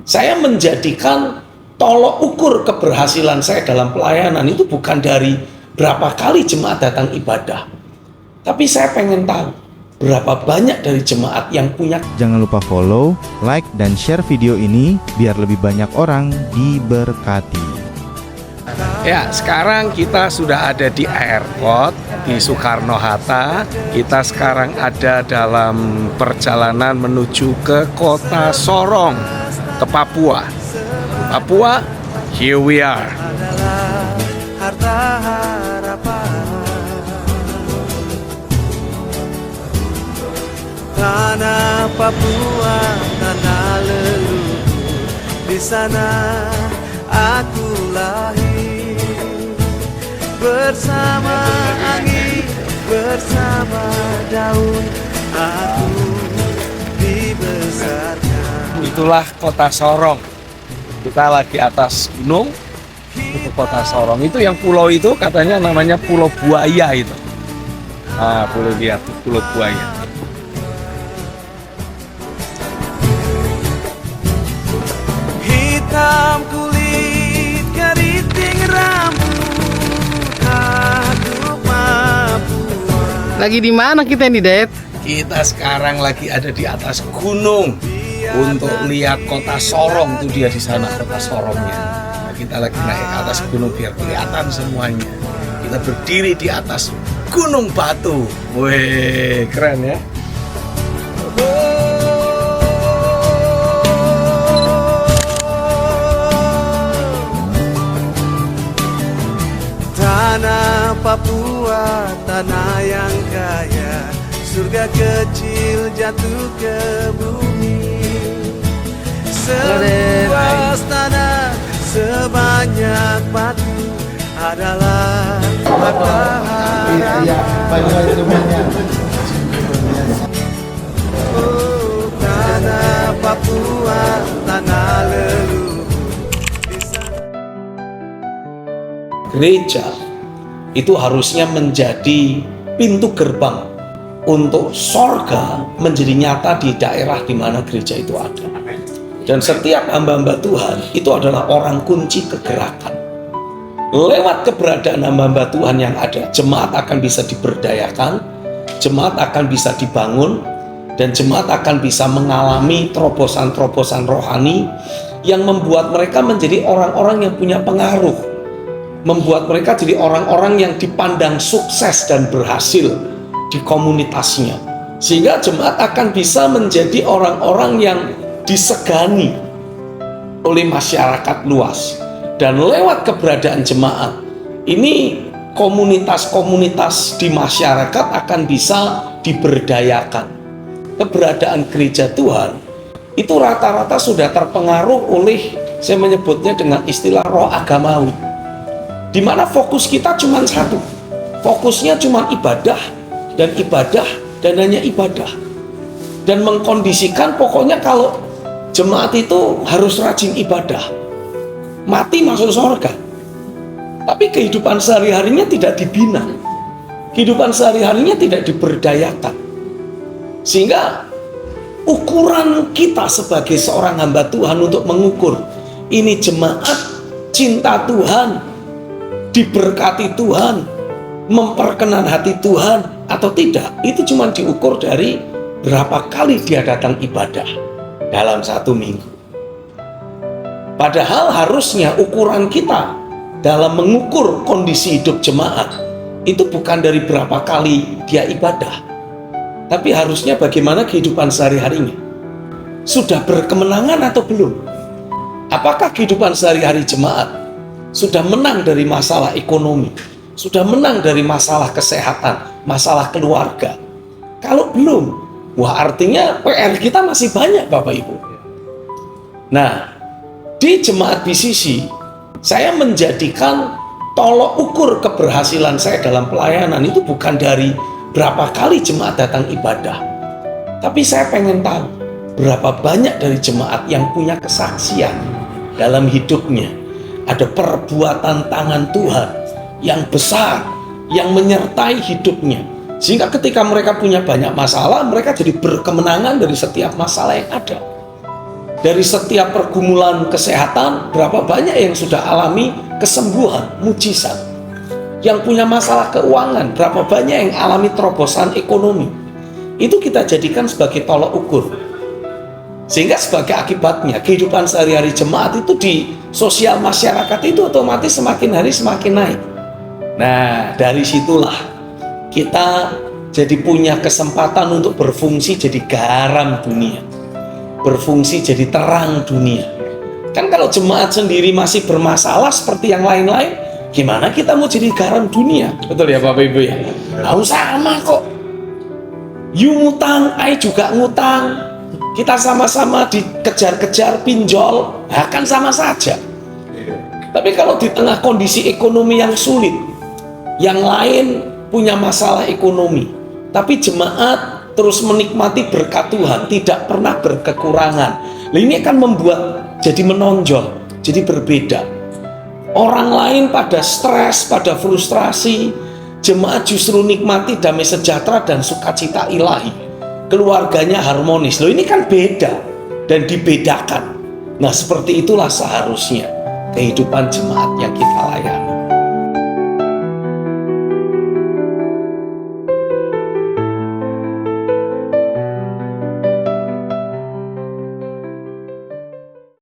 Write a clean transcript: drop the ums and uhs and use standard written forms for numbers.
Saya menjadikan tolok ukur keberhasilan saya dalam pelayanan itu bukan dari berapa kali jemaat datang ibadah, tapi saya pengen tahu berapa banyak dari jemaat yang punya. Jangan lupa follow, like, dan share video ini biar lebih banyak orang diberkati. Ya, sekarang kita sudah ada di airport di Soekarno-Hatta. Kita sekarang ada dalam perjalanan menuju ke kota Sorong, ke Papua. Papua, here we are. Tanah Papua, tanah leluhur, di sana aku lahir. Bersama angin, bersama daun, aku dibesarkan. Itulah kota Sorong. Kita lagi atas gunung, itu kota Sorong. Itu yang pulau itu katanya namanya Pulau Buaya itu. Nah, boleh lihat Pulau Buaya. Hitam kulit, keriting rambut, aku Papua. Lagi di mana kita nih, Det? Kita sekarang lagi ada di atas gunung untuk lihat kota Sorong. Itu dia di sana kota Sorongnya. Nah, kita lagi naik ke atas gunung biar kelihatan semuanya. Kita berdiri di atas gunung batu. Wih, keren ya. Tanah Papua, tanah yang kaya, surga kecil jatuh ke bumi. Seluas tanah, sebanyak batu adalah harta harapan. Oh, tanah Papua, tanah leluhur. Gereja itu harusnya menjadi pintu gerbang untuk sorga menjadi nyata di daerah di mana gereja itu ada. Dan setiap hamba-hamba Tuhan itu adalah orang kunci kegerakan. Lewat keberadaan hamba-hamba Tuhan yang ada, jemaat akan bisa diberdayakan, jemaat akan bisa dibangun, dan jemaat akan bisa mengalami terobosan-terobosan rohani yang membuat mereka menjadi orang-orang yang punya pengaruh, membuat mereka jadi orang-orang yang dipandang sukses dan berhasil di komunitasnya, sehingga jemaat akan bisa menjadi orang-orang yang disegani oleh masyarakat luas. Dan lewat keberadaan jemaat ini, komunitas-komunitas di masyarakat akan bisa diberdayakan. Keberadaan gereja Tuhan itu rata-rata sudah terpengaruh oleh, saya menyebutnya dengan istilah roh agamawi, di mana fokus kita cuma satu, fokusnya cuma ibadah dan hanya ibadah, dan mengkondisikan pokoknya kalau jemaat itu harus rajin ibadah, mati masuk surga. Tapi kehidupan sehari-harinya tidak dibina, kehidupan sehari-harinya tidak diberdayakan, sehingga ukuran kita sebagai seorang hamba Tuhan untuk mengukur ini jemaat cinta Tuhan, diberkati Tuhan, memperkenan hati Tuhan atau tidak, itu cuma diukur dari berapa kali dia datang ibadah dalam satu minggu. Padahal harusnya ukuran kita dalam mengukur kondisi hidup jemaat itu bukan dari berapa kali dia ibadah, tapi harusnya bagaimana kehidupan sehari-harinya. Sudah berkemenangan atau belum? Apakah kehidupan sehari-hari jemaat sudah menang dari masalah ekonomi, sudah menang dari masalah kesehatan, masalah keluarga? Kalau belum, wah artinya PR kita masih banyak, Bapak Ibu. Nah, di jemaat BCC, saya menjadikan tolok ukur keberhasilan saya dalam pelayanan itu bukan dari berapa kali jemaat datang ibadah, tapi saya pengen tahu berapa banyak dari jemaat yang punya kesaksian dalam hidupnya. Ada perbuatan tangan Tuhan yang besar yang menyertai hidupnya, sehingga ketika mereka punya banyak masalah, mereka jadi berkemenangan dari setiap masalah yang ada. Dari setiap pergumulan kesehatan, berapa banyak yang sudah alami kesembuhan, mujizat. Yang punya masalah keuangan, berapa banyak yang alami terobosan ekonomi. Itu kita jadikan sebagai tolok ukur. Sehingga sebagai akibatnya, kehidupan sehari-hari jemaat itu di sosial masyarakat itu otomatis semakin hari semakin naik. Nah, dari situlah kita jadi punya kesempatan untuk berfungsi jadi garam dunia, berfungsi jadi terang dunia. Kan kalau jemaat sendiri masih bermasalah seperti yang lain-lain, gimana kita mau jadi garam dunia? Betul ya Bapak Ibu ya? Nah, sama kok. You ngutang, I juga ngutang. Kita sama-sama dikejar-kejar pinjol, nah kan sama saja. Tapi kalau di tengah kondisi ekonomi yang sulit, yang lain punya masalah ekonomi, tapi jemaat terus menikmati berkat Tuhan, tidak pernah berkekurangan. Nah, ini akan membuat jadi menonjol, jadi berbeda. Orang lain pada stres, pada frustrasi, jemaat justru nikmati damai sejahtera dan sukacita ilahi. Keluarganya harmonis. Loh, ini kan beda dan dibedakan. Nah, seperti itulah seharusnya kehidupan jemaat yang kita layani.